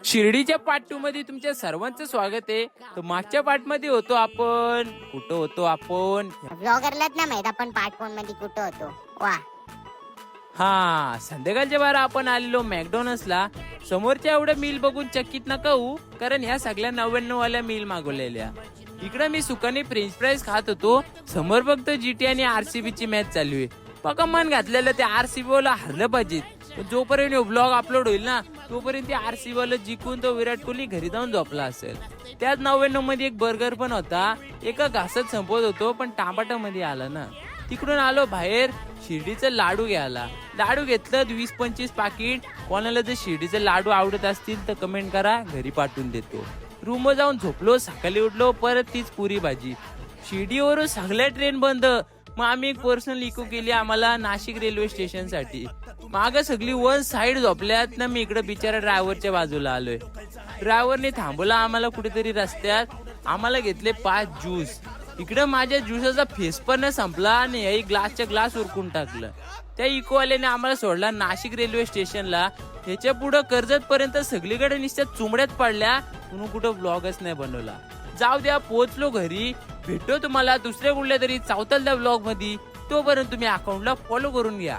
शिर्डीच्या पार्ट 2 मध्ये तुमच्या सर्वांचं स्वागत आहे. तर मागच्या पार्ट मध्ये होतो आपण कुठं होतो आपण ब्लॉगरलाच ना माहित आपण पार्ट 1 मध्ये कुठं होतो. वा हा संध्याकाळच्या बारा आपण आलेलो मॅकडॉनल्ड्सला. समोरच्या एवढ्या मील बघून चकित नका होऊ, कारण ह्या सगळ्या 99 वाल्या मील मागवलेल्या. इकडे मी सुखाने फ्रेंच फ्राईज खात होतो. समोर फक्त जीटी आणि आरसीबी ची मॅच चालू आहे. पक्का मन घातलेलं ते आरसीबी वाला हरलं पाहिजे. जोपर्यंत ब्लॉग अपलोड होईल ना तोपर्यंत आरसीबी वाला जिंकून तो विराट कोहली घरी जाऊन झोपला असेल. त्यात 99 मध्ये एक बर्गर पण होता. एका घासात संपवत होतो पण टामाटा मध्ये आला ना. तिकडून आलो बाहेर शिर्डीचं लाडू घ्यायला. लाडू घेतलं 20-25 पाकिट. कोणाला जर शिर्डीचे लाडू आवडत असतील तर कमेंट करा, घरी पाठवून देतो. रूम जाऊन झोपलो. सकाळी उठलो परत तीच पुरी भाजी. शिर्डीवरून सगळ्या ट्रेन बंद. मग आम्ही एक पर्सनल इको केली आम्हाला नाशिक रेल्वे स्टेशन साठी. माग सगळी वन साइड झोपल्यात ना. मी इकडे बिचारा ड्रायव्हरच्या बाजूला आलोय. ड्रायव्हरने थांबवला आम्हाला कुठेतरी रस्त्यात. आम्हाला घेतले 5 ज्यूस. इकडे माझ्या ज्यूसाचा फेस पण संपला आणि याही ग्लासच्या ग्लास उरकून टाकलं. त्या इकोवाल्याने आम्हाला सोडला नाशिक रेल्वे स्टेशनला. ह्याच्या पुढे कर्जत पर्यंत सगळीकडे नुसत्या चुमड्यात पडल्या म्हणून कुठं ब्लॉगच नाही बनवला. जाऊ द्या, पोहोचलो घरी. भेटतो तुम्हाला दुसऱ्या कुठल्या तरी चौथ्या ब्लॉग मध्ये. तोपर्यंत तुम्ही अकाउंटला फॉलो करून घ्या.